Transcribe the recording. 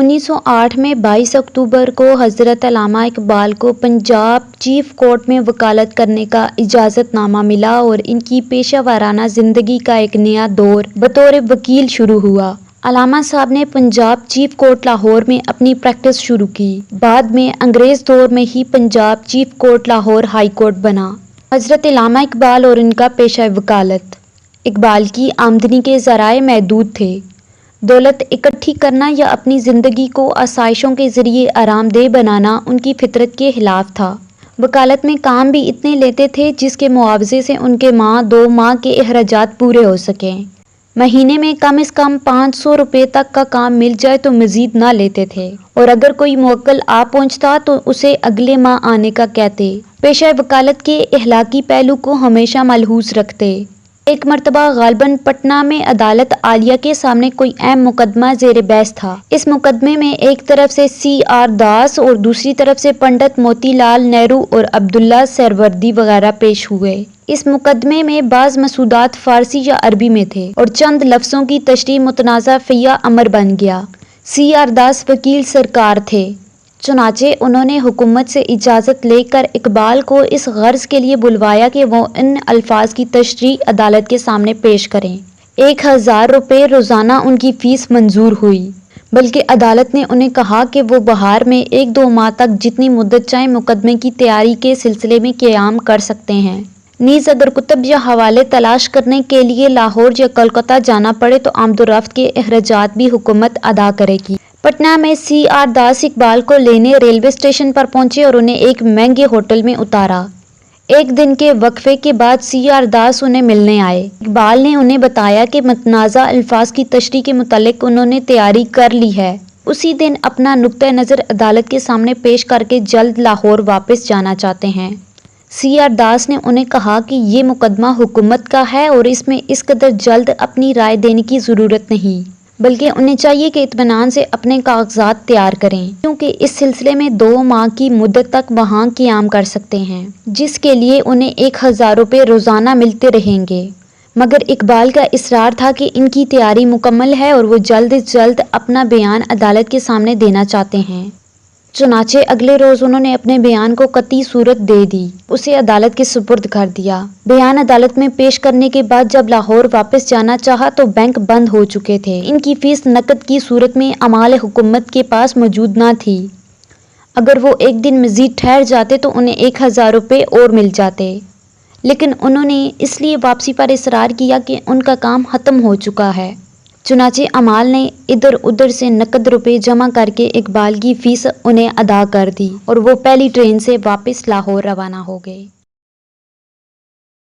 1908 में 22 अक्टूबर को हज़रत अल्लामा इकबाल को पंजाब चीफ कोर्ट में वकालत करने का इजाज़तनामा मिला और इनकी पेशा वाराना ज़िंदगी का एक नया दौर बतौर वकील शुरू हुआ। अल्लामा साहब ने पंजाब चीफ कोर्ट लाहौर में अपनी प्रैक्टिस शुरू की। बाद में अंग्रेज़ दौर में ही Punjab chief court Lahore high court बना। हज़रत अल्लामा इकबाल और इनका पेशा वकालत। इकबाल की आमदनी के ज़राए महदूद थे। दौलत इकट्ठी करना या अपनी ज़िंदगी को आसाइशों के ज़रिए आरामदेह बनाना उनकी फितरत के खिलाफ था। वकालत में काम भी इतने लेते थे जिसके मुआवजे से उनके माह 2 माह के अखराजात पूरे हो सकें। महीने में कम से कम 500 रुपये तक का काम मिल जाए तो मज़ीद ना लेते थे, और अगर कोई मुवक्किल आ पहुंचता तो उसे अगले माह आने का कहते। पेशा वकालत के अखलाकी पहलू को हमेशा मलहूज़ रखते। एक मरतबा गालिबन पटना में अदालत आलिया के सामने कोई अहम मुकदमा ज़ेर बहस था। इस मुकदमे में एक तरफ से C.R. दास और दूसरी तरफ से पंडित मोतीलाल नेहरू और अब्दुल्ला सहरवर्दी वगैरह पेश हुए। इस मुकदमे में बाज़ मसूदात फ़ारसी या अरबी में थे और चंद लफ्ज़ों की तशरीह मुतनाज़ा फ़िया अमर बन गया। C.R. दास वकील सरकार थे, चुनाचे उन्होंने हुकूमत से इजाज़त लेकर इकबाल को इस गर्ज के लिए बुलवाया कि वो इन अल्फाज की तशरीह अदालत के सामने पेश करें। 1000 रुपये रोज़ाना उनकी फ़ीस मंजूर हुई, बल्कि अदालत ने उन्हें कहा कि वो बहार में 1-2 माह तक जितनी मुद्दत चाहे मुकदमे की तैयारी के सिलसिले में क़याम कर सकते हैं। नीज़ अगर कुतब या हवाले तलाश करने के लिए लाहौर या कोलकाता जाना पड़े तो आमदोरफ्त के अखराजात भी हुकूमत अदा करेगी। पटना में C.R. दास इकबाल को लेने रेलवे स्टेशन पर पहुंचे और उन्हें एक महंगे होटल में उतारा। एक दिन के वक्फे के बाद C.R. दास उन्हें मिलने आए। इकबाल ने उन्हें बताया कि मतनाज़ा अल्फाज की तशरीह के मुतालिक उन्होंने तैयारी कर ली है। उसी दिन अपना नुक्ता नज़र अदालत के सामने पेश करके जल्द लाहौर वापस जाना चाहते हैं। C.R. दास ने उन्हें कहा कि ये मुकदमा हुकूमत का है और इसमें इस कदर जल्द अपनी राय देने की ज़रूरत नहीं, बल्कि उन्हें चाहिए कि इत्मीनान से अपने कागजात तैयार करें, क्योंकि इस सिलसिले में 2 माह की मुद्दत तक वहाँ क़याम कर सकते हैं, जिसके लिए उन्हें 1000 रुपये रोज़ाना मिलते रहेंगे। मगर इकबाल का इसरार था कि इनकी तैयारी मुकम्मल है और वो जल्द से जल्द अपना बयान अदालत के सामने देना चाहते हैं। चुनाचे अगले रोज़ उन्होंने अपने बयान को कतई सूरत दे दी, उसे अदालत के सुपुर्द कर दिया। बयान अदालत में पेश करने के बाद जब लाहौर वापस जाना चाहा तो बैंक बंद हो चुके थे। इनकी फ़ीस नकद की सूरत में अमाल हुकूमत के पास मौजूद ना थी। अगर वो एक दिन मज़ीद ठहर जाते तो उन्हें 1000 रुपये और मिल जाते, लेकिन उन्होंने इसलिए वापसी पर इसरार किया कि उनका काम ख़त्म हो चुका है। चुनाचे अमाल ने इधर उधर से नकद रुपए जमा करके इकबाल की फ़ीस उन्हें अदा कर दी और वो पहली ट्रेन से वापस लाहौर रवाना हो गए।